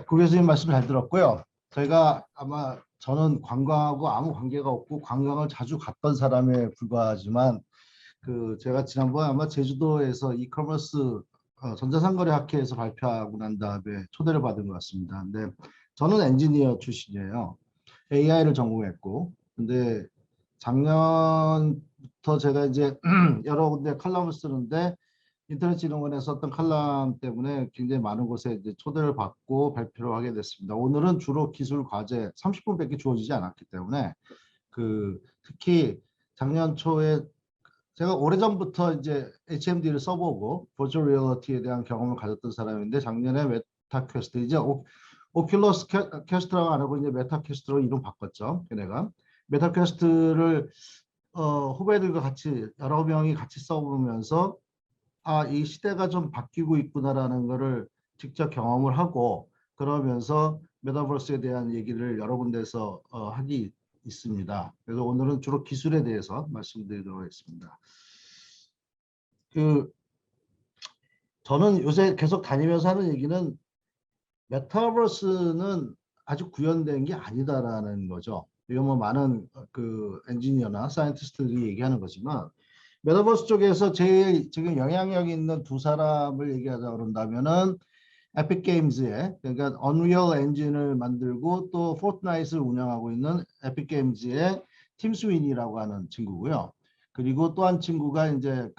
구 교수님 말씀 잘 들었고요. 저희가 아마 저는 관광하고 아무 관계가 없고 관광을 자주 갔던 사람에 불과하지만 제가 지난번에 아마 제주도에서 이커머스 전자상거래 학회에서 발표하고 난 다음에 초대를 받은 것 같습니다. 근데 저는 엔지니어 출신이에요. AI를 전공했고, 근데 작년부터 제가 이제 여러 군데 칼럼을 쓰는데 인터넷진흥원에 썼던 칼럼 때문에 굉장히 많은 곳에 이제 초대를 받고 발표를 하게 됐습니다. 오늘은 주로 기술 과제 30분밖에 주어지지 않았기 때문에 특히 작년 초에 제가 오래전부터 이제 HMD를 써보고 버추얼 리얼리티에 대한 경험을 가졌던 사람인데 작년에 메타퀘스트 이제 오큘러스 퀘스트라고 안 하고 이제 메타퀘스트로 이름 바꿨죠. 걔네가 메타퀘스트를 후배들과 같이 여러 명이 같이 써보면서 이 시대가 좀 바뀌고 있구나라는 거를 직접 경험을 하고 그러면서 메타버스에 대한 얘기를 여러 군데서 하기 있습니다. 그래서 오늘은 주로 기술에 대해서 말씀드리도록 하겠습니다. 저는 요새 계속 다니면서 하는 얘기는 메타버스는 아직 구현된 게 아니다라는 거죠. 이거 뭐 많은 엔지니어나 사이언티스트들이 얘기하는 거지만 메타버스 쪽에서 제일 지금 영향력 있는 두 사람을 얘기하자 그런다면은 에픽 게임즈의 그러니까 언리얼 엔진을 만들고 또 포트나잇을 운영하고 있는 에픽 게임즈의 팀 스위니라고 하는 친구고요. 그리고 또 한 친구가 이제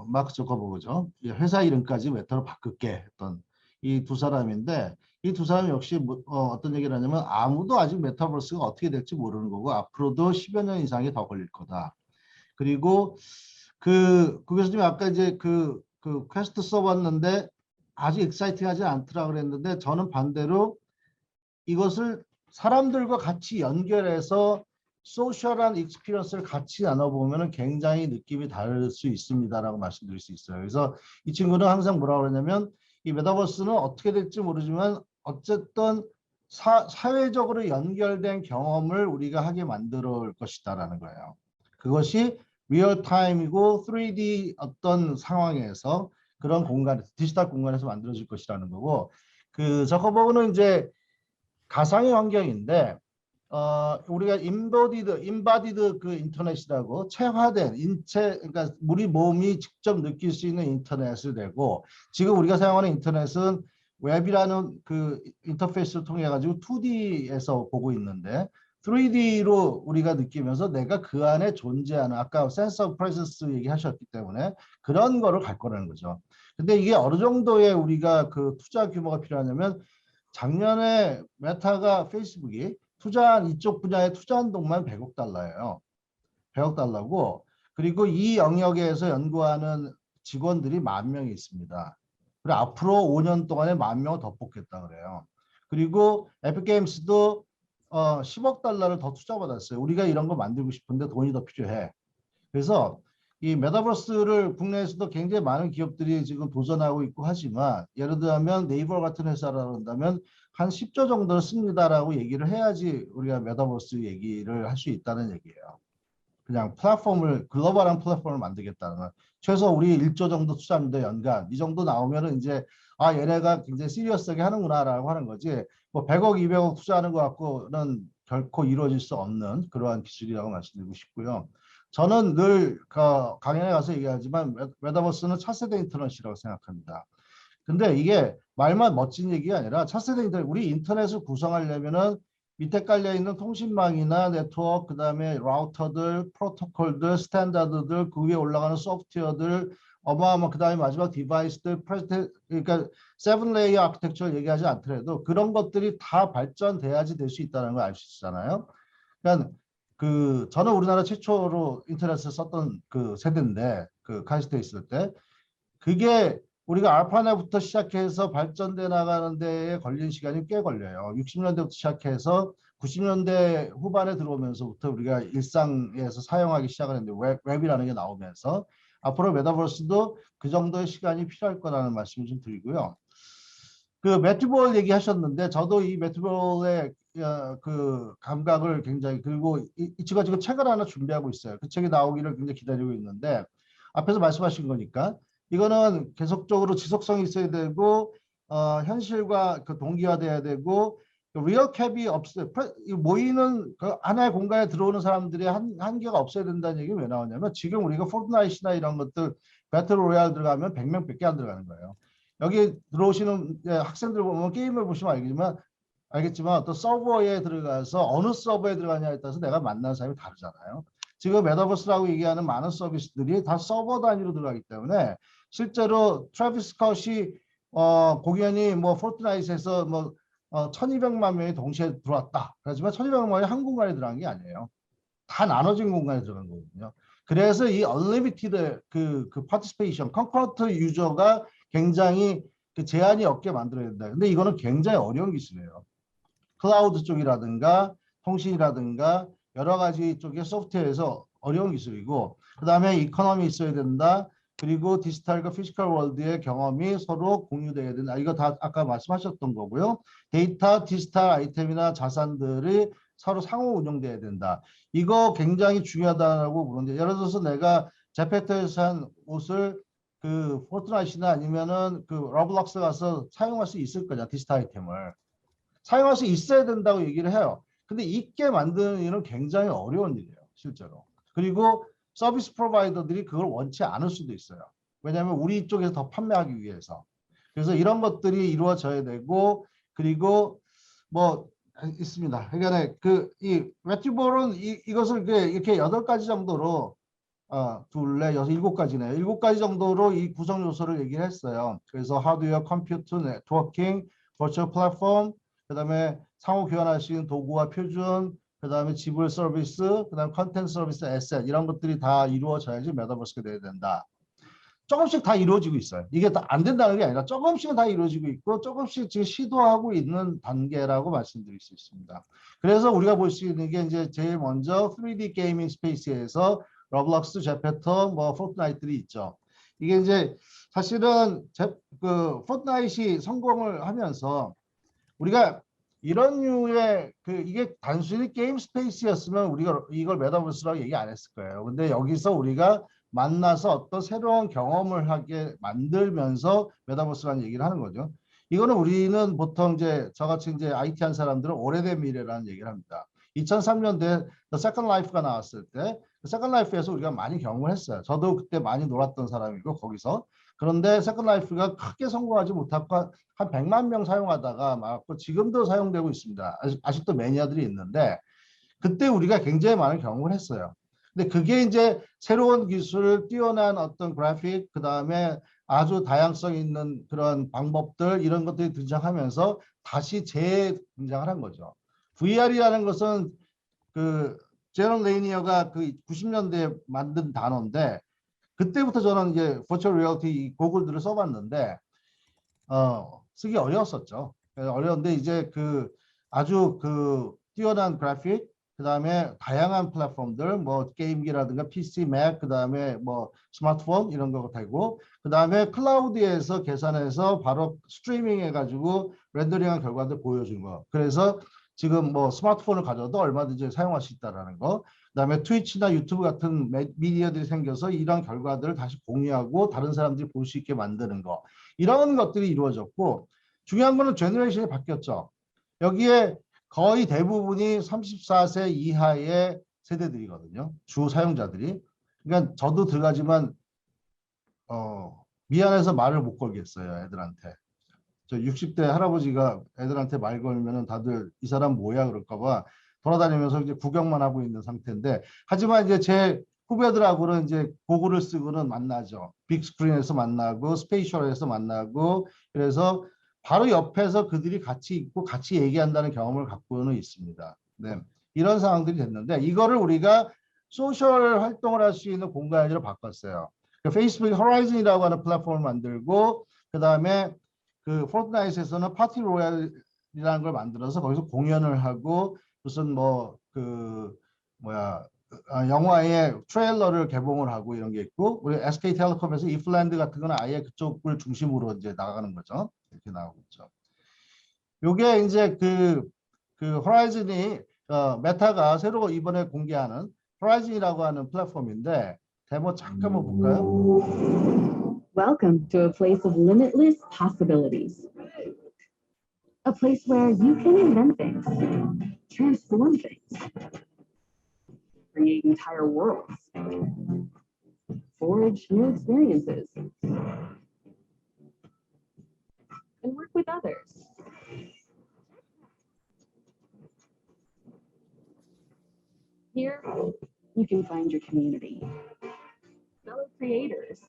마크 저커버그죠. 회사 이름까지 메타로 바꿀게 했던 이 두 사람인데 이 두 사람 역시 어떤 얘기를 하냐면 아무도 아직 메타버스가 어떻게 될지 모르는 거고 앞으로도 10여 년 이상이 더 걸릴 거다. 그리고 구 교수님 아까 이제 퀘스트 써봤는데 아주 익사이팅하지 않더라 그랬는데 저는 반대로 이것을 사람들과 같이 연결해서 소셜한 익스피리언스를 같이 나눠보면 굉장히 느낌이 다를 수 있습니다라고 말씀드릴 수 있어요. 그래서 이 친구는 항상 뭐라고 그러냐면 이 메타버스는 어떻게 될지 모르지만 어쨌든 사회적으로 연결된 경험을 우리가 하게 만들 것이다라는 거예요. 그것이 리얼타임이고 3D 어떤 상황에서 그런 공간에서 디지털 공간에서 만들어질 것이라는 거고 저커버그는 이제 가상의 환경인데 우리가 인바디드 인터넷이라고 체화된 인체 그러니까 우리 몸이 직접 느낄 수 있는 인터넷을 되고 지금 우리가 사용하는 인터넷은 웹이라는 인터페이스를 통해 가지고 2D에서 보고 있는데 3D로 우리가 느끼면서 내가 그 안에 존재하는 아까 센스 오브 프레젠스 얘기하셨기 때문에 그런 거를 갈 거라는 거죠. 근데 이게 어느 정도의 우리가 투자 규모가 필요하냐면 작년에 메타가 페이스북이 이쪽 분야에 투자한 돈만 100억 달러예요. 100억 달러고 그리고 이 영역에서 연구하는 직원들이 10,000명이 있습니다. 그리고 앞으로 5년 동안에 10,000명을 더 뽑겠다 그래요. 그리고 에픽게임스도 10억 달러를 더 투자받았어요. 우리가 이런 거 만들고 싶은데 돈이 더 필요해. 그래서 이 메타버스를 국내에서도 굉장히 많은 기업들이 지금 도전하고 있고 하지만 예를 들면 네이버 같은 회사라고 한다면 한 10조 정도를 씁니다라고 얘기를 해야지 우리가 메타버스 얘기를 할 수 있다는 얘기예요. 그냥 글로벌한 플랫폼을 만들겠다는 건 최소 우리 1조 정도 투자합니다 연간 이 정도 나오면은 이제 얘네가 굉장히 시리어스하게 하는구나라고 하는 거지 뭐 100억 200억 투자하는 것 같고는 결코 이루어질 수 없는 그러한 기술이라고 말씀드리고 싶고요. 저는 늘 강연에 가서 얘기하지만 메타버스는 차세대 인터넷이라고 생각합니다. 근데 이게 말만 멋진 얘기가 아니라 차세대 인터넷, 우리 인터넷을 구성하려면은 밑에 깔려있는 통신망이나 네트워크, 그 다음에 라우터들, 프로토콜들, 스탠다드들, 그 위에 올라가는 소프트웨어들, 그 다음에 마지막 디바이스들, 그러니까 7레이어 아키텍처를 얘기하지 않더라도 그런 것들이 다 발전돼야지 될 수 있다는 걸 알 수 있잖아요. 그러니까 저는 우리나라 최초로 인터넷을 썼던 세대인데 카이스트에 있을 때 그게 우리가 알파넷부터 시작해서 발전돼 나가는 데에 걸린 시간이 꽤 걸려요. 60년대부터 시작해서 90년대 후반에 들어오면서부터 우리가 일상에서 사용하기 시작했는데 웹이라는 게 나오면서 앞으로 메타버스도 그 정도의 시간이 필요할 거라는 말씀을 좀 드리고요. 매튜볼 얘기하셨는데 저도 이 매튜볼의 감각을 굉장히 그리고 이 친구가 지금 책을 하나 준비하고 있어요. 그 책이 나오기를 굉장히 기다리고 있는데 앞에서 말씀하신 거니까 이거는 계속적으로 지속성이 있어야 되고 현실과 그 동기화돼야 되고 리얼 캡이 없어요. 모이는 그 하나의 공간에 들어오는 사람들의 한계가 없어야 된다는 얘기 왜 나오냐면 지금 우리가 포트나잇이나 이런 것들 배틀 로얄 들어가면 100명밖에 안 들어가는 거예요. 여기 들어오시는 학생들 보면 게임을 보시면 알겠지만 어떤 서버에 들어가서 어느 서버에 들어가냐에 따라서 내가 만나는 사람이 다르잖아요. 지금 메타버스라고 얘기하는 많은 서비스들이 다 서버 단위로 들어가기 때문에 실제로 트래비스 스캇이 공연이 뭐 포트나잇에서 뭐 1200만 명이 동시에 들어왔다. 하지만 1200만 명이 한 공간에 들어간 게 아니에요. 다 나눠진 공간에 들어간 거거든요. 그래서 이 unlimited 그 participation, concurrent 유저가 굉장히 그 제한이 없게 만들어야 된다. 근데 이거는 굉장히 어려운 기술이에요. 클라우드 쪽이라든가 통신이라든가 여러 가지 쪽의 소프트웨어에서 어려운 기술이고 그 다음에 이코노미 있어야 된다. 그리고 디지털과 피지컬 월드의 경험이 서로 공유돼야 된다. 이거 다 아까 말씀하셨던 거고요. 데이터, 디지털 아이템이나 자산들이 서로 상호 운영돼야 된다. 이거 굉장히 중요하다고 보는데 예를 들어서 내가 제페토에서 산 옷을 그 포트나잇이나 아니면은 그 러블록스 가서 사용할 수 있을 거냐 디지털 아이템을. 사용할 수 있어야 된다고 얘기를 해요. 근데 있게 만드는 일은 굉장히 어려운 일이에요. 실제로. 그리고 서비스 프로바이더들이 그걸 원치 않을 수도 있어요. 왜냐하면 우리 쪽에서 더 판매하기 위해서. 그래서 이런 것들이 이루어져야 되고 그리고 뭐 있습니다. 그러니까 그이 웨티볼은 이것을 이렇게 8가지 정도로 둘, 넷, 여섯, 7가지네요. 7가지 정도로 이 구성 요소를 얘기를 했어요. 그래서 하드웨어, 컴퓨터, 네트워킹, 버추얼 플랫폼, 그다음에 상호 교환할 수 있는 도구와 표준, 그다음에 지불 서비스, 그다음에 컨텐츠 서비스, 에셋 이런 것들이 다 이루어져야지 메타버스가 돼야 된다. 조금씩 다 이루어지고 있어요. 이게 다 안 된다는 게 아니라 조금씩은 다 이루어지고 있고 조금씩 지금 시도하고 있는 단계라고 말씀드릴 수 있습니다. 그래서 우리가 볼 수 있는 게 이제 제일 먼저 3D 게이밍 스페이스에서 러블록스, 제페토, 뭐 포트나잇들이 있죠. 이게 이제 사실은 그 포트나잇이 성공을 하면서 우리가 이런 류의 이게 단순히 게임 스페이스였으면 우리가 이걸 메타버스라고 얘기 안 했을 거예요. 근데 여기서 우리가 만나서 어떤 새로운 경험을 하게 만들면서 메타버스라는 얘기를 하는 거죠. 이거는 우리는 보통 이제 저같이 이제 IT 한 사람들은 오래된 미래라는 얘기를 합니다. 2003년도에 The Second Life가 나왔을 때 세컨 라이프에서 우리가 많이 경험을 했어요. 저도 그때 많이 놀았던 사람이고 거기서. 그런데 세컨 라이프가 크게 성공하지 못하고 한 100만 명 사용하다가 막 지금도 사용되고 있습니다. 아직도 매니아들이 있는데 그때 우리가 굉장히 많은 경험을 했어요. 근데 그게 이제 새로운 기술, 뛰어난 어떤 그래픽, 그 다음에 아주 다양성 있는 그런 방법들 이런 것들이 등장하면서 다시 재등장을 한 거죠. VR이라는 것은 그 제럴 레이니어가 그 90년대에 만든 단어인데 그때부터 저는 이제 버추얼 리얼리티 고글들을 써봤는데 쓰기 어려웠었죠. 어려운데 이제 아주 뛰어난 그래픽 그다음에 다양한 플랫폼들 뭐 게임기라든가 PC, 맥 그다음에 뭐 스마트폰 이런 거 되고 그다음에 클라우드에서 계산해서 바로 스트리밍 해가지고 렌더링한 결과들 보여준 거. 그래서 지금 뭐 스마트폰을 가져도 얼마든지 사용할 수 있다라는 거. 그다음에 트위치나 유튜브 같은 미디어들이 생겨서 이런 결과들을 다시 공유하고 다른 사람들이 볼 수 있게 만드는 거. 이런 것들이 이루어졌고 중요한 거는 제너레이션이 바뀌었죠. 여기에 거의 대부분이 34세 이하의 세대들이거든요. 주 사용자들이. 그러니까 저도 들어가지만 미안해서 말을 못 걸겠어요. 애들한테. 저 60대 할아버지가 애들한테 말 걸면은 다들 이 사람 뭐야 그럴까 봐 돌아다니면서 이제 구경만 하고 있는 상태인데 하지만 이제 제 후배들하고는 이제 고글을 쓰고는 만나죠. 빅스크린에서 만나고 스페이셜에서 만나고 그래서 바로 옆에서 그들이 같이 있고 같이 얘기한다는 경험을 갖고는 있습니다. 네. 이런 상황들이 됐는데 이거를 우리가 소셜 활동을 할 수 있는 공간으로 바꿨어요. 페이스북 호라이즌이라고 하는 플랫폼을 만들고 그다음에 포트나잇에서는 파티 로얄이라는 걸 만들어서 거기서 공연을 하고 무슨 영화의 트레일러를 개봉을 하고 이런 게 있고 우리 SK텔레콤에서 이플랜드 같은 거는 아예 그쪽을 중심으로 이제 나가는 거죠. 이렇게 나오고 있죠. 요게 이제 호라이즌이 메타가 새로 이번에 공개하는 호라이즌이라고 하는 플랫폼인데 데모 잠깐만 볼까요? Welcome to a place of limitless possibilities. place where you can invent things, transform things, create entire worlds, forge new experiences, and work with others. Here, you can find your community, fellow creators,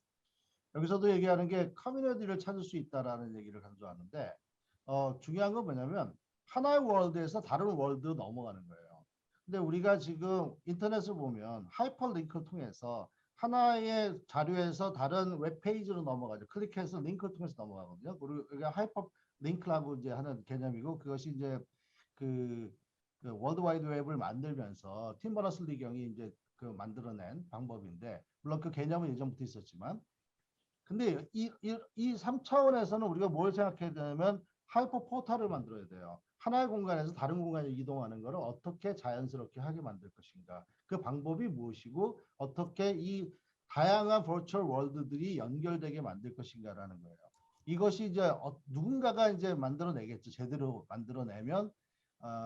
여기서도 얘기하는 게 커뮤니티를 찾을 수 있다라는 얘기를 강조하는데 중요한 건 뭐냐면 하나의 월드에서 다른 월드로 넘어가는 거예요. 근데 우리가 지금 인터넷을 보면 하이퍼링크를 통해서 하나의 자료에서 다른 웹페이지로 넘어가죠. 클릭해서 링크를 통해서 넘어가거든요. 그리고 이게 하이퍼링크라고 이제 하는 개념이고 그것이 이제 그 월드와이드 웹을 만들면서 팀 버너스-리 경이 이제 그 만들어낸 방법인데 물론 그 개념은 예전부터 있었지만 근데 이 3차원에서는 우리가 뭘 생각해야 되냐면 하이퍼 포털을 만들어야 돼요. 하나의 공간에서 다른 공간에 이동하는 것을 어떻게 자연스럽게 하게 만들 것인가. 그 방법이 무엇이고 어떻게 이 다양한 버추얼 월드들이 연결되게 만들 것인가라는 거예요. 이것이 이제 누군가가 이제 만들어내겠죠. 제대로 만들어내면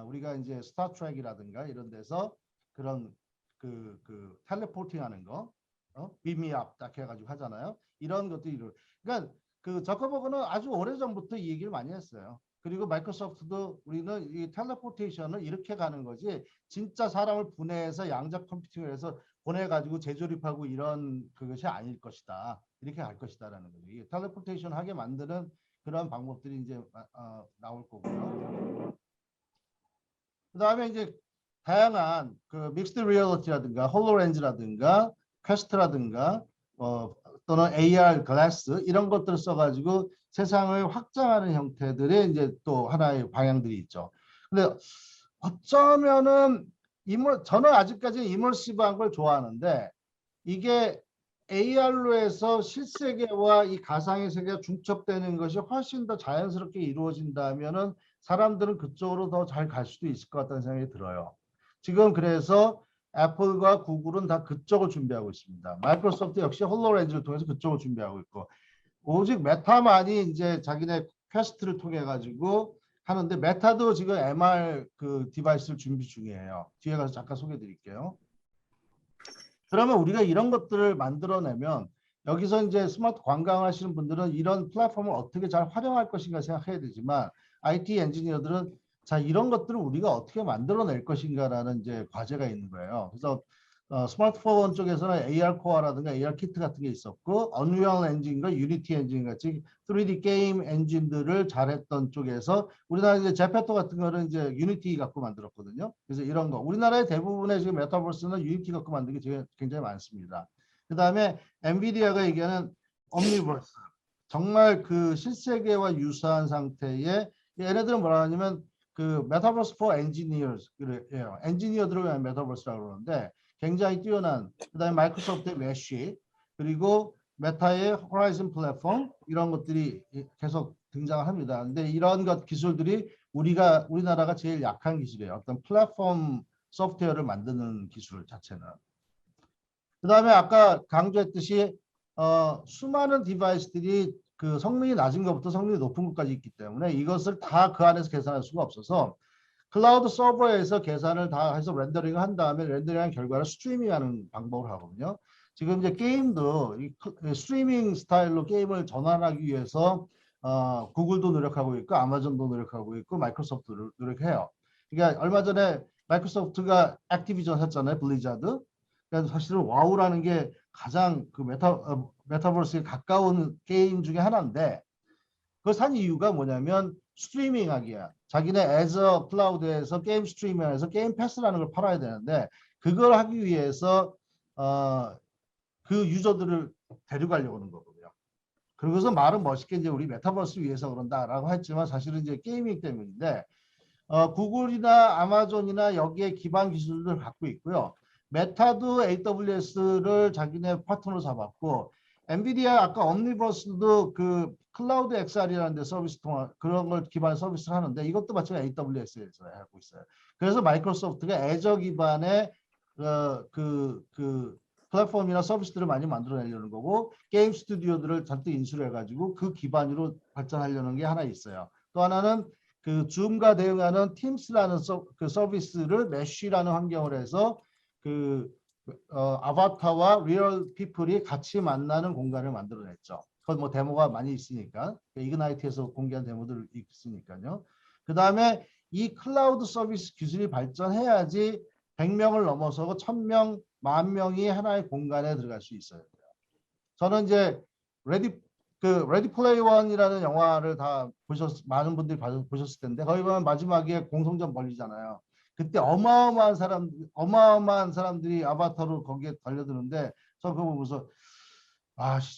우리가 이제 스타트랙이라든가 이런 데서 그런 그 텔레포팅하는 거, 빔미업 딱 해가지고 하잖아요. 이런 것들이 그러니까 그 저커버그는 아주 오래 전부터 이 얘기를 많이 했어요. 그리고 마이크로소프트도 우리는 이 텔레포테이션을 이렇게 가는 거지 진짜 사람을 분해해서 양자 컴퓨팅을 해서 보내가지고 재조립하고 이런 그것이 아닐 것이다. 이렇게 갈 것이다라는 거죠. 이 텔레포테이션 하게 만드는 그런 방법들이 이제 나올 거고요. 그 다음에 이제 다양한 그 믹스드 리얼리티라든가 홀로렌즈라든가 퀘스트라든가 또는 AR 글라스 이런 것들을 써가지고 세상을 확장하는 형태들의 이제 또 하나의 방향들이 있죠. 근데 어쩌면은 저는 아직까지 이머시브한 걸 좋아하는데 이게 AR로 해서 실세계와 이 가상의 세계가 중첩되는 것이 훨씬 더 자연스럽게 이루어진다면은 사람들은 그쪽으로 더 잘 갈 수도 있을 것 같다는 생각이 들어요. 지금 그래서 애플과 구글은 다 그쪽을 준비하고 있습니다. 마이크로소프트 역시 홀로렌즈를 통해서 그쪽을 준비하고 있고 오직 메타만이 이제 자기네 퀘스트를 통해 가지고 하는데 메타도 지금 MR 그 디바이스를 준비 중이에요. 뒤에 가서 잠깐 소개해 드릴게요. 그러면 우리가 이런 것들을 만들어내면 여기서 이제 스마트 관광하시는 분들은 이런 플랫폼을 어떻게 잘 활용할 것인가 생각해야 되지만 IT 엔지니어들은 자 이런 것들을 우리가 어떻게 만들어낼 것인가라는 이제 과제가 있는 거예요. 그래서 스마트폰 쪽에서는 AR 코어라든가 AR 키트 같은 게 있었고 언리얼 엔진과 유니티 엔진 같이 3D 게임 엔진들을 잘했던 쪽에서 우리나라 이제 제페토 같은 거는 이제 유니티 갖고 만들었거든요. 그래서 이런 거 우리나라의 대부분의 지금 메타버스는 유니티 갖고 만든 게 굉장히 많습니다. 그 다음에 엔비디아가 얘기하는 옴니버스 정말 그 실세계와 유사한 상태의 얘네들은 뭐라 하냐면 그 메타버스 포 엔지니어예요. 엔지니어들을 위한 메타버스라고 그러는데 굉장히 뛰어난 그다음에 마이크로소프트의 메쉬 그리고 메타의 호라이즌 플랫폼 이런 것들이 계속 등장을 합니다. 근데 이런 것 기술들이 우리나라가 제일 약한 기술이에요. 어떤 플랫폼 소프트웨어를 만드는 기술 자체는. 그다음에 아까 강조했듯이 수많은 디바이스들이 그 성능이 낮은 것부터 성능이 높은 것까지 있기 때문에 이것을 다 그 안에서 계산할 수가 없어서 클라우드 서버에서 계산을 다 해서 렌더링을 한 다음에 렌더링한 결과를 스트리밍하는 방법을 하거든요. 지금 이제 게임도 스트리밍 스타일로 게임을 전환하기 위해서 구글도 노력하고 있고 아마존도 노력하고 있고 마이크로소프트도 노력해요. 그러니까 얼마 전에 마이크로소프트가 액티비전 했잖아요, 블리자드. 그래서 사실은 와우라는 게 가장 그 메타버스에 가까운 게임 중에 하나인데 그걸 산 이유가 뭐냐면 스트리밍하기야. 자기네 애저 클라우드에서 게임 스트리밍해서 게임 패스라는 걸 팔아야 되는데 그걸 하기 위해서 그 유저들을 데려가려고 하는 거거든요. 그러고서 말은 멋있게 이제 우리 메타버스 위해서 그런다라고 했지만 사실은 이제 게이밍 때문인데 구글이나 아마존이나 여기에 기반 기술을 갖고 있고요. 메타도 AWS를 자기네 파트너로 잡았고 엔비디아 아까 옴니버스도 그 클라우드 XR이라는 데 서비스 통한 그런 걸 기반 서비스를 하는데 이것도 마찬가지 AWS에서 하고 있어요. 그래서 마이크로소프트가 애저 기반의 그 플랫폼이나 서비스들을 많이 만들어내려는 거고 게임 스튜디오들을 잔뜩 인수를 해가지고 그 기반으로 발전하려는 게 하나 있어요. 또 하나는 그 줌과 대응하는 팀스라는 그 서비스를 메쉬라는 환경을 해서 그 아바타와 리얼 피플이 같이 만나는 공간을 만들어냈죠. 그건 뭐 데모가 많이 있으니까 이그나이트에서 공개한 데모들 있으니까요. 그 다음에 이 클라우드 서비스 기술이 발전해야지 100명을 넘어서고 1000명, 10,000명이 하나의 공간에 들어갈 수 있어요. 저는 이제 레디 플레이 원이라는 영화를 다 많은 분들이 보셨을 텐데 거기 보면 마지막에 공성전 벌리잖아요. 그때 어마어마한 사람들이 아바타로 거기에 달려드는데 저 그거 보면서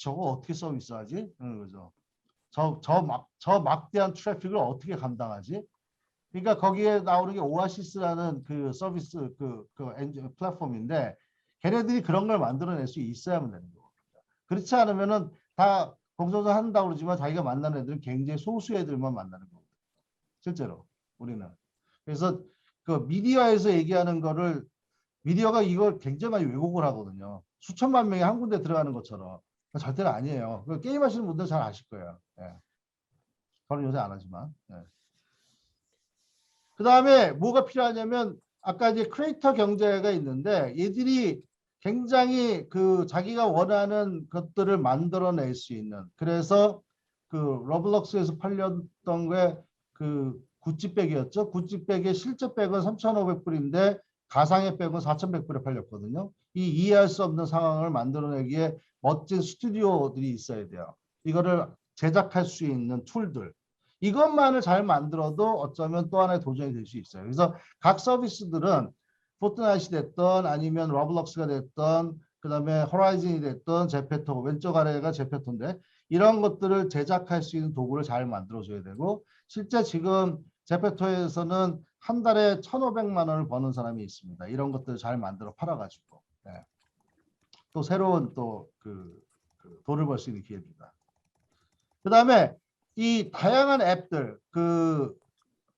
저거 어떻게 서비스하지? 그죠. 저 막대한 트래픽을 어떻게 감당하지? 그러니까 거기에 나오는 게 오아시스라는 그 서비스 엔진 플랫폼인데 걔네들이 그런 걸 만들어낼 수 있어야만 되는 거예요. 그렇지 않으면은 다 공소전 한다고 그러지만 자기가 만나는 애들은 굉장히 소수 애들만 만나는 거거든요. 실제로 우리는. 그래서 그 미디어에서 얘기하는 거를 미디어가 이걸 굉장히 많이 왜곡을 하거든요. 수천만 명이 한 군데 들어가는 것처럼. 절대로 아니에요. 게임 하시는 분들 잘 아실 거예요. 예. 저는 요새 안 하지만. 예. 그 다음에 뭐가 필요하냐면 아까 이제 크리에이터 경제가 있는데 얘들이 굉장히 그 자기가 원하는 것들을 만들어낼 수 있는 그래서 그 러블록스에서 팔렸던 게 그 구찌백이었죠. 구찌백의 실제 백은 3,500불인데 가상의 백은 4,100불에 팔렸거든요. 이 이해할 수 없는 상황을 만들어내기에 멋진 스튜디오들이 있어야 돼요. 이거를 제작할 수 있는 툴들. 이것만을 잘 만들어도 어쩌면 또 하나의 도전이 될 수 있어요. 그래서 각 서비스들은 포트나잇이 됐던 아니면 러블록스가 됐던 그다음에 호라이즌이 됐던 제페토 왼쪽 아래가 제페토인데 이런 것들을 제작할 수 있는 도구를 잘 만들어줘야 되고 실제 지금 제페토에서는 한 달에 1,500만 원을 버는 사람이 있습니다. 이런 것들을 잘 만들어 팔아가지고 네. 또 새로운 또 돈을 벌 수 있는 기회입니다. 그 다음에 이 다양한 앱들 그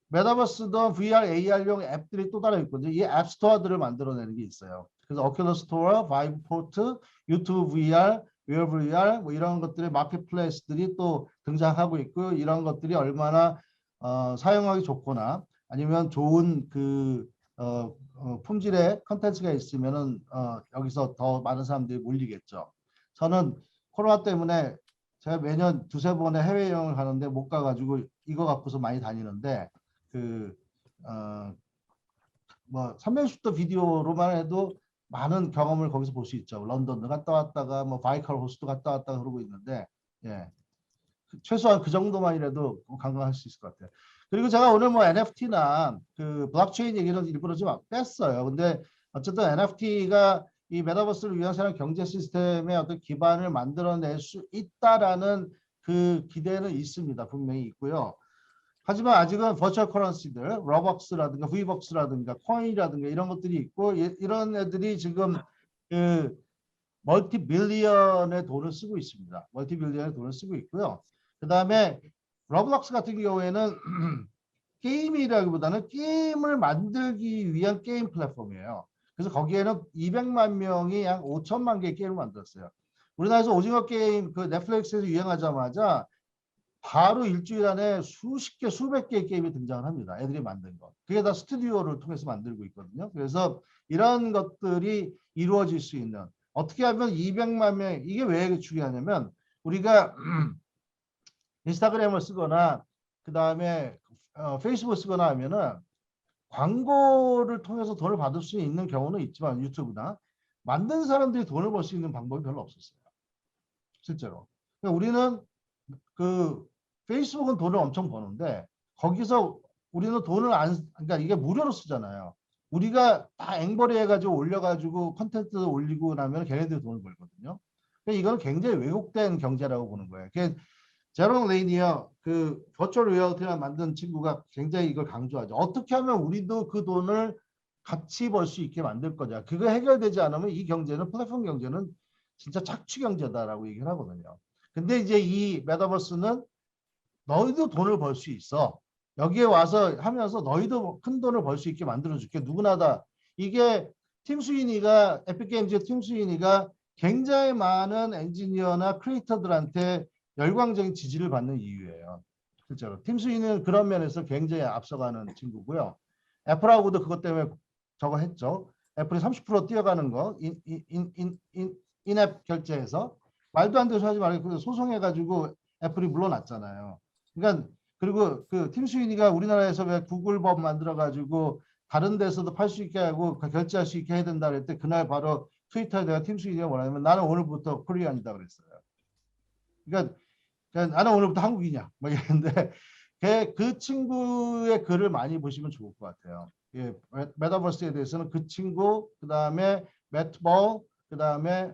메타버스든 VR, AR용 앱들이 또 따로 있거든요. 이 앱스토어들을 만들어내는 게 있어요. 그래서 오큘러스 스토어, 바이브 포트, 유튜브 VR, 웨어 VR 뭐 이런 것들의 마켓플레이스들이 또 등장하고 있고 이런 것들이 얼마나 사용하기 좋거나 아니면 좋은 품질의 컨텐츠가 있으면은 여기서 더 많은 사람들이 몰리겠죠. 저는 코로나 때문에 제가 매년 두세 번의 해외여행을 가는데 못 가가지고 이거 갖고서 많이 다니는데 뭐 360도 비디오로만 해도 많은 경험을 거기서 볼 수 있죠. 런던도 갔다 왔다가 뭐 바이칼 호스도 갔다 왔다가 그러고 있는데 예. 최소한 그 정도만이라도 관광할 수 있을 것 같아요. 그리고 제가 오늘 뭐 NFT나 그 블록체인 얘기는 일부러 좀 뺐어요. 근데 어쨌든 NFT가 이 메타버스를 위한 새로운 경제 시스템의 어떤 기반을 만들어낼 수 있다라는 그 기대는 있습니다. 분명히 있고요. 하지만 아직은 버추얼 커런시들, 러벅스라든가 V벅스라든가 코인이라든가 이런 것들이 있고 이런 애들이 지금 그 멀티 빌리언의 돈을 쓰고 있습니다. 멀티 빌리언의 돈을 쓰고 있고요. 그 다음에 러블록스 같은 경우에는 게임이라기보다는 게임을 만들기 위한 게임 플랫폼이에요. 그래서 거기에는 200만 명이 약 5천만 개의 게임을 만들었어요. 우리나라에서 오징어 게임 그 넷플릭스에서 유행하자마자 바로 일주일 안에 수십 개, 수백 개의 게임이 등장을 합니다. 애들이 만든 거. 그게 다 스튜디오를 통해서 만들고 있거든요. 그래서 이런 것들이 이루어질 수 있는 어떻게 하면 200만 명 이게 왜 중요하냐면 우리가 인스타그램을 쓰거나 그 다음에 페이스북을 쓰거나 하면은 광고를 통해서 돈을 받을 수 있는 경우는 있지만 유튜브나 만든 사람들이 돈을 벌 수 있는 방법이 별로 없었어요. 실제로. 그러니까 우리는 그 페이스북은 돈을 엄청 버는데 거기서 우리는 돈을 그러니까 이게 무료로 쓰잖아요. 우리가 다 앵벌이 해가지고 올려가지고 컨텐츠 올리고 나면 걔네들이 돈을 벌거든요. 그러니까 이거는 굉장히 왜곡된 경제라고 보는 거예요. 제롬 레이니어 그 버추얼 리얼리티를 만든 친구가 굉장히 이걸 강조하죠. 어떻게 하면 우리도 그 돈을 같이 벌 수 있게 만들 거냐. 그거 해결되지 않으면 이 경제는 플랫폼 경제는 진짜 착취 경제다라고 얘기를 하거든요. 근데 이제 이 메타버스는 너희도 돈을 벌 수 있어. 여기에 와서 하면서 너희도 큰 돈을 벌 수 있게 만들어줄게. 누구나 다. 이게 팀 스위니가 에픽게임즈의 팀 스위니가 굉장히 많은 엔지니어나 크리에이터들한테 열광적인 지지를 받는 이유예요. 실제로. 팀 스위는 그런 면에서 굉장히 앞서가는 친구고요. 애플하고도 그것 때문에 저거 했죠. 애플이 30% 뛰어가는 거 인앱 결제에서 말도 안 돼서 하지 말고 소송해가지고 애플이 물러났잖아요. 그러니까 그리고 그 팀 스위니가 우리나라에서 왜 구글법 만들어가지고 다른 데서도 팔 수 있게 하고 결제할 수 있게 해야 된다 그랬을 때 그날 바로 트위터에 내가 팀 스위니가 뭐냐면 나는 오늘부터 코리안이다 그랬어요. 그러니까 나는 오늘부터 한국이냐 뭐 이랬는데 그 친구의 글을 많이 보시면 좋을 것 같아요. 예, 메타버스에 대해서는 그 친구, 그다음에 매트볼, 그다음에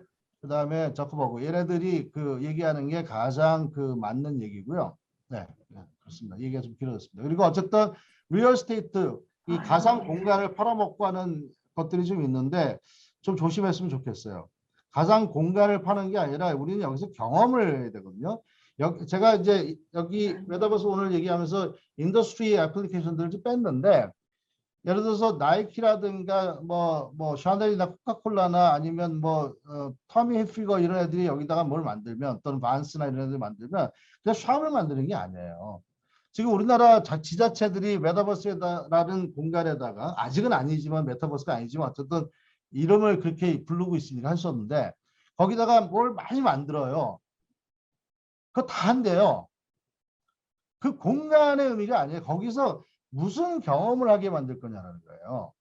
저커버그 얘네들이 그 얘기하는 게 가장 그 맞는 얘기고요. 네, 네, 그렇습니다. 얘기가 좀 길어졌습니다. 그리고 어쨌든 리얼 스테이트 이 가상 공간을 팔아먹고 하는 것들이 좀 있는데 좀 조심했으면 좋겠어요. 가상 공간을 파는 게 아니라 우리는 여기서 경험을 해야 되거든요. 제가 이제 여기 메타버스 오늘 얘기하면서 인더스트리 애플리케이션들을 좀 뺐는데 예를 들어서 나이키라든가 뭐 샤넬이나 코카콜라나 아니면 터미 힐피거 이런 애들이 여기다가 뭘 만들면 또는 반스나 이런 애들 만들면 그냥 샵을 만드는 게 아니에요. 지금 우리나라 지자체들이 메타버스라는 공간에다가 아직은 아니지만 메타버스가 아니지만 어쨌든 이름을 그렇게 부르고 있으니까 하셨는데 거기다가 뭘 많이 만들어요. 그거 다 한대요. 그 공간의 의미가 아니에요. 거기서 무슨 경험을 하게 만들 거냐는 거예요.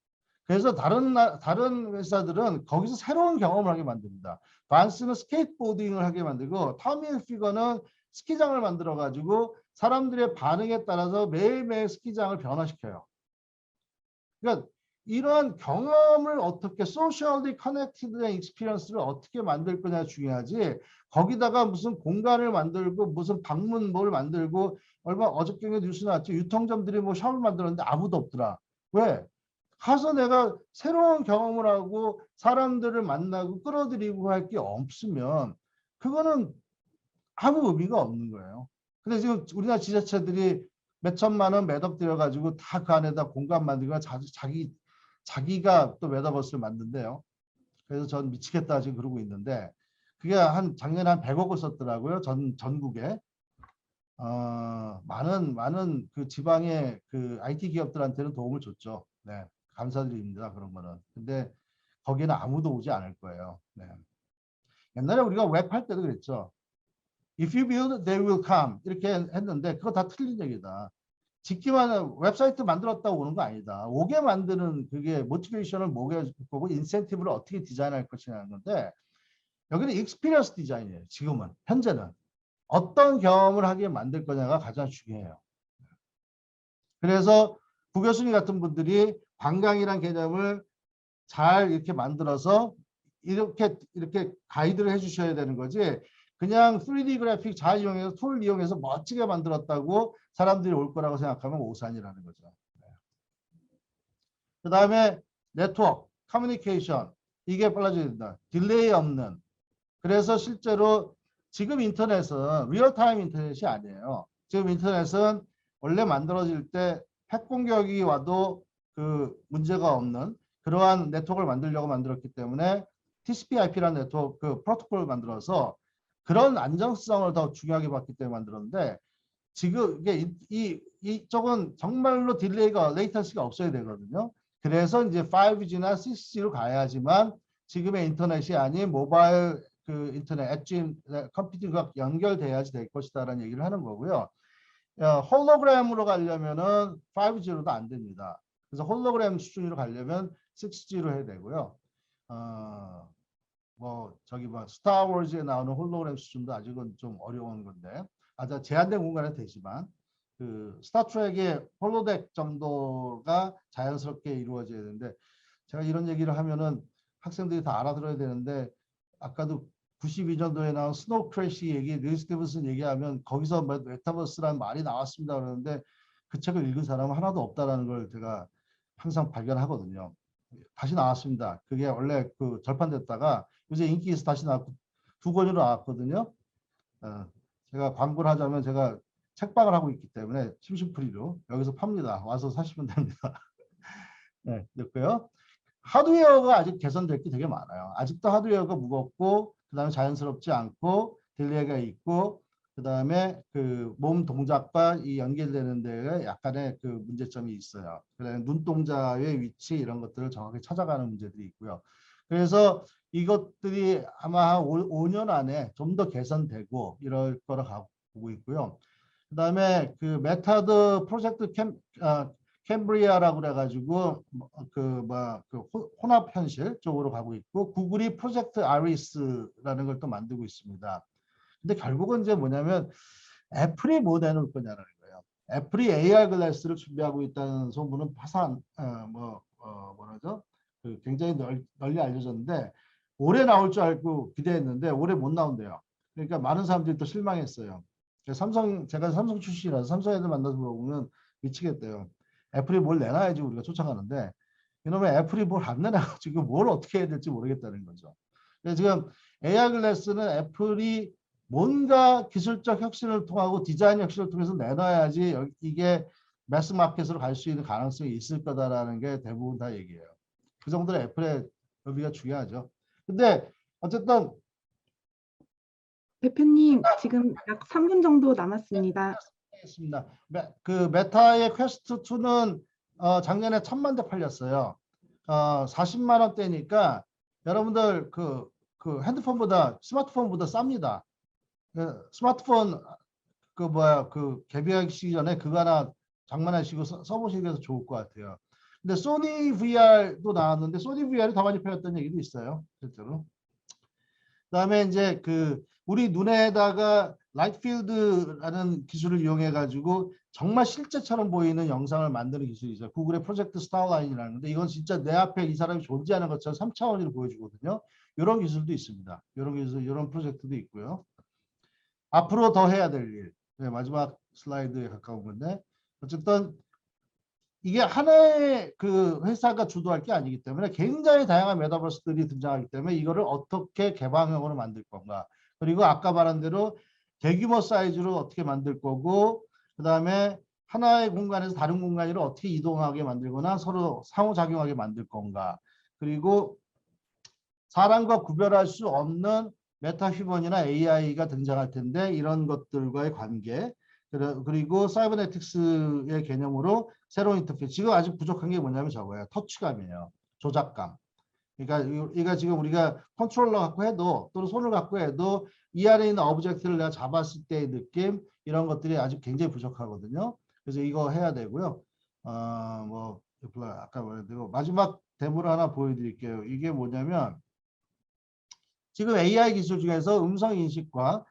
그래서 다른 회사들은 거기서 새로운 경험을 하게 만듭니다. 반스는 스케이트보딩을 하게 만들고 터미 힐피거는 스키장을 만들어 가지고 사람들의 반응에 따라서 매일매일 스키장을 변화시켜요. 그러니까 이러한 경험을 어떻게 소셜리 커넥티드한 익스피리언스를 어떻게 만들 거냐 중요하지. 거기다가 무슨 공간을 만들고 무슨 방문 뭘 만들고 얼마 어저께 뉴스 나왔죠. 유통점들이 뭐 샵을 만들었는데 아무도 없더라. 왜? 가서 내가 새로운 경험을 하고 사람들을 만나고 끌어들이고 할 게 없으면 그거는 아무 의미가 없는 거예요. 근데 지금 우리나라 지자체들이 몇 천만 원 매덕 들여가지고 다 그 안에다 공간 만들고 자기가 또 메타버스를 만든대요. 그래서 전 미치겠다 지금 그러고 있는데 그게 작년에 한 100억을 썼더라고요. 전국에. 많은 그 지방의 그 IT 기업들한테는 도움을 줬죠. 네. 감사드립니다. 그런 거는. 근데 거기에는 아무도 오지 않을 거예요. 네. 옛날에 우리가 웹 할 때도 그랬죠. If you build, they will come. 이렇게 했는데 그거 다 틀린 얘기다. 짓기만 웹사이트 만들었다고 오는 거 아니다. 오게 만드는 그게 모티베이션을 뭐게 보고 인센티브를 어떻게 디자인할 것이냐는 건데 여기는 익스피리언스 디자인이에요. 지금은 현재는 어떤 경험을 하게 만들 거냐가 가장 중요해요. 그래서 부교수님 같은 분들이 관광이란 개념을 잘 이렇게 만들어서 이렇게 가이드를 해주셔야 되는 거지. 그냥 3D 그래픽 잘 이용해서 툴 이용해서 멋지게 만들었다고 사람들이 올 거라고 생각하면 오산이라는 거죠. 그 다음에 네트워크, 커뮤니케이션 이게 빨라져야 된다. 딜레이 없는. 그래서 실제로 지금 인터넷은 리얼타임 인터넷이 아니에요. 지금 인터넷은 원래 만들어질 때 핵 공격이 와도 그 문제가 없는 그러한 네트워크를 만들려고 만들었기 때문에 TCP/IP라는 네트워크 그 프로토콜을 만들어서 그런 안정성을 더 중요하게 봤기 때문에 만들었는데 지금 이게 이쪽은 정말로 딜레이가 레이턴시가 없어야 되거든요. 그래서 이제 5G나 6G로 가야지만 지금의 인터넷이 아닌 모바일 그 인터넷 엣지 컴퓨팅과 연결돼야지 될 것이다라는 얘기를 하는 거고요. 홀로그램으로 가려면은 5G로도 안 됩니다. 그래서 홀로그램 수준으로 가려면 6G로 해야 되고요. 스타워즈에 나오는 홀로그램 수준도 아직은 좀 어려운 건데 아주 제한된 공간에 되지만 그 스타트rek의 홀로덱 정도가 자연스럽게 이루어져야 되는데 제가 이런 얘기를 하면은 학생들이 다 알아들어야 되는데 아까도 92년도에 나온 스노우 크래시 얘기, 닐 스티븐슨 얘기하면 거기서 메타버스라는 말이 나왔습니다 그러는데 그 책을 읽은 사람은 하나도 없다라는 걸 제가 항상 발견하거든요. 다시 나왔습니다. 그게 원래 그 절판됐다가 요새 인기에서 다시 나왔고 2권으로 나왔거든요. 제가 광고를 하자면 제가 책방을 하고 있기 때문에 심심풀이로 여기서 팝니다. 와서 사시면 됩니다. 네, 됐고요. 하드웨어가 아직 개선될 게 되게 많아요. 아직도 하드웨어가 무겁고 그다음에 자연스럽지 않고 딜레이가 있고 그다음에 또 그 다음에 그 뭐 5G나 6G로 가려면 6G로 해야 되고요. 5G나 6G로 가려면 6G로 해야 되고요. 그다음에 그다음에 그 몸 동작과 이 연결되는 데에 약간의 그 문제점이 있어요. 그다음에 눈동자의 위치 이런 것들을 정확히 찾아가는 문제들이 있고요. 그래서 이것들이 아마 한 5년 안에 좀 더 개선되고 이럴 거라 보고 있고요. 그다음에 그 메타드 프로젝트 캠브리아라고 그래가지고 그 혼합 현실 쪽으로 가고 있고 구글이 프로젝트 아리스라는 걸 또 만들고 있습니다. 근데 결국은 이제 뭐냐면 애플이 뭐 내놓을 거냐는 거예요. 애플이 AR 글래스를 준비하고 있다는 소문은 뭐라죠? 그 굉장히 널리 알려졌는데 올해 나올 줄 알고 기대했는데 올해 못 나온대요. 그러니까 많은 사람들이 또 실망했어요. 제가 삼성 출신이라서 삼성 애들 만나서 보면 미치겠대요. 애플이 뭘 내놔야지 우리가 쫓아가는데 이놈의 애플이 뭘 안 내놔가지고 뭘 어떻게 해야 될지 모르겠다는 거죠. 그래서 지금 AR 글래스는 애플이 뭔가 기술적 혁신을 통하고 디자인 혁신을 통해서 내놔야지 이게 매스 마켓으로 갈 수 있는 가능성이 있을 거다라는 게 대부분 다 얘기해요. 그 정도로 애플의 여비가 중요하죠. 근데 어쨌든 대표님, 지금 약 3분 정도 남았습니다. 알겠습니다. 그 메타의 퀘스트 2는 작년에 1000만 대 팔렸어요. 40만 원대니까 여러분들 그 핸드폰보다 스마트폰보다 쌉니다. 스마트폰 그 개비하기 전에 그거 하나 장만하시고 써보시는 게 좋을 것 같아요. 근데 소니 VR도 나왔는데 소니 VR이 더 많이 팔렸다는 얘기도 있어요. 실제로. 그다음에 이제 그 우리 눈에다가 라이트 필드라는 기술을 이용해 가지고 정말 실제처럼 보이는 영상을 만드는 기술이 있어요. 구글의 프로젝트 스타라인이라는 건데 이건 진짜 내 앞에 이 사람이 존재하는 것처럼 3차원으로 보여주거든요. 이런 기술도 있습니다. 이런 기술, 이런 프로젝트도 있고요. 앞으로 더 해야 될 일. 네, 마지막 슬라이드에 가까운 건데 어쨌든 이게 하나의 그 회사가 주도할 게 아니기 때문에 굉장히 다양한 메타버스들이 등장하기 때문에 이거를 어떻게 개방형으로 만들 건가. 그리고 아까 말한 대로 대규모 사이즈로 어떻게 만들 거고 그다음에 하나의 공간에서 다른 공간으로 어떻게 이동하게 만들거나 서로 상호작용하게 만들 건가. 그리고 사람과 구별할 수 없는 메타 휴먼이나 AI가 등장할 텐데 이런 것들과의 관계 그리고 사이버네틱스의 개념으로 새로운 인터페이스. 지금 아직 부족한 게 뭐냐면 저거예요. 터치감이에요. 조작감. 그러니까 이거 지금 우리가 컨트롤러 갖고 해도 또는 손을 갖고 해도 이 안에 있는 오브젝트를 내가 잡았을 때의 느낌 이런 것들이 아직 굉장히 부족하거든요. 그래서 이거 해야 되고요. 뭐 아까 말했대로 마지막 데모를 하나 보여드릴게요. 이게 뭐냐면 지금 AI 기술 중에서 음성 인식과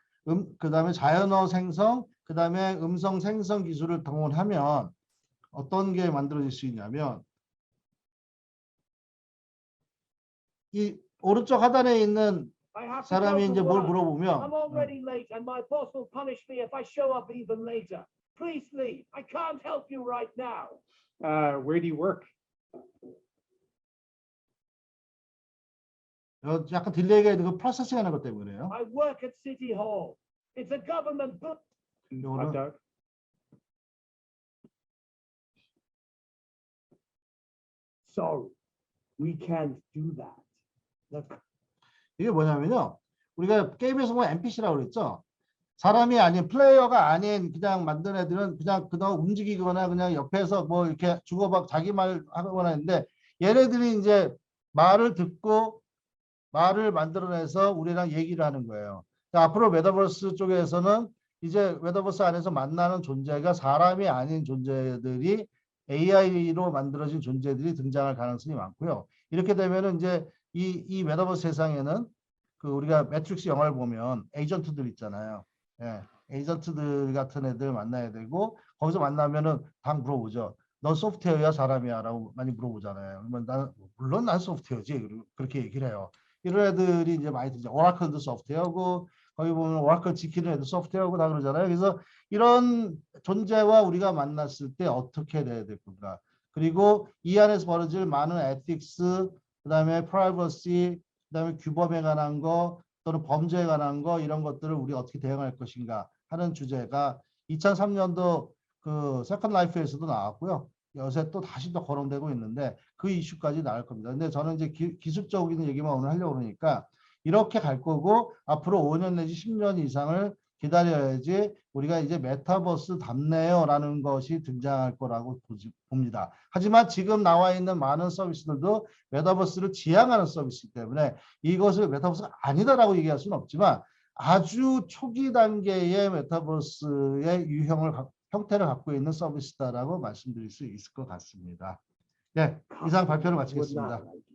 그다음에 자연어 생성, 그다음에 음성 생성 기술을 동원하면 어떤 게 만들어질 수 있냐면 이 오른쪽 하단에 있는 사람이 이제 뭘 물어보면 I'm already late and my boss will punish me if I show up even later. Please leave. I can't help you right now. Where do you work? 약간 딜레이가 있는 거 프로세싱 하는 것 때문에요. I work at City Hall. It's a government book. 요거는 Doug. Sorry, we can't do that. Look, 이게 뭐냐면요. 우리가 게임에서 보면 NPC라고 그랬죠. 사람이 아닌 플레이어가 아닌 그냥 만든 애들은 그냥 그동안 움직이거나 그냥 옆에서 뭐 이렇게 주고받고 자기 말 하거나 했는데 얘네들이 이제 말을 듣고 말을 만들어내서 우리랑 얘기를 하는 거예요. 앞으로 메타버스 쪽에서는 이제 메타버스 안에서 만나는 존재가 사람이 아닌 존재들이 AI로 만들어진 존재들이 등장할 가능성이 많고요. 이렇게 되면은 이제 이 메타버스 세상에는 그 우리가 매트릭스 영화를 보면 에이전트들 있잖아요. 예, 에이전트들 같은 애들 만나야 되고 거기서 만나면은 다 물어보죠. 넌 소프트웨어야 사람이야라고 많이 물어보잖아요. 그러면 물론 난 소프트웨어지 그렇게 얘기를 해요. 이런 애들이 이제 많이 들죠. 오라클도 소프트웨어고 거기 보면 오라클 지키는 애들 소프트웨어고 다 그러잖아요. 그래서 이런 존재와 우리가 만났을 때 어떻게 돼야 될 건가. 그리고 이 안에서 벌어질 많은 에틱스, 그다음에 프라이버시, 그다음에 규범에 관한 거 또는 범죄에 관한 거 이런 것들을 우리 어떻게 대응할 것인가 하는 주제가 2003년도 그 세컨 라이프에서도 나왔고요. 요새 또 다시 또 거론되고 있는데 그 이슈까지 나올 겁니다. 근데 저는 이제 기술적인 얘기만 오늘 하려고 그러니까 이렇게 갈 거고 앞으로 5년 내지 10년 이상을 기다려야지 우리가 이제 메타버스 답네요라는 것이 등장할 거라고 봅니다. 하지만 지금 나와 있는 많은 서비스들도 메타버스를 지향하는 서비스이기 때문에 이것을 메타버스가 아니다라고 얘기할 수는 없지만 아주 초기 단계의 메타버스의 형태를 갖고 있는 서비스다라고 말씀드릴 수 있을 것 같습니다. 네, 이상 발표를 Would not 마치겠습니다. like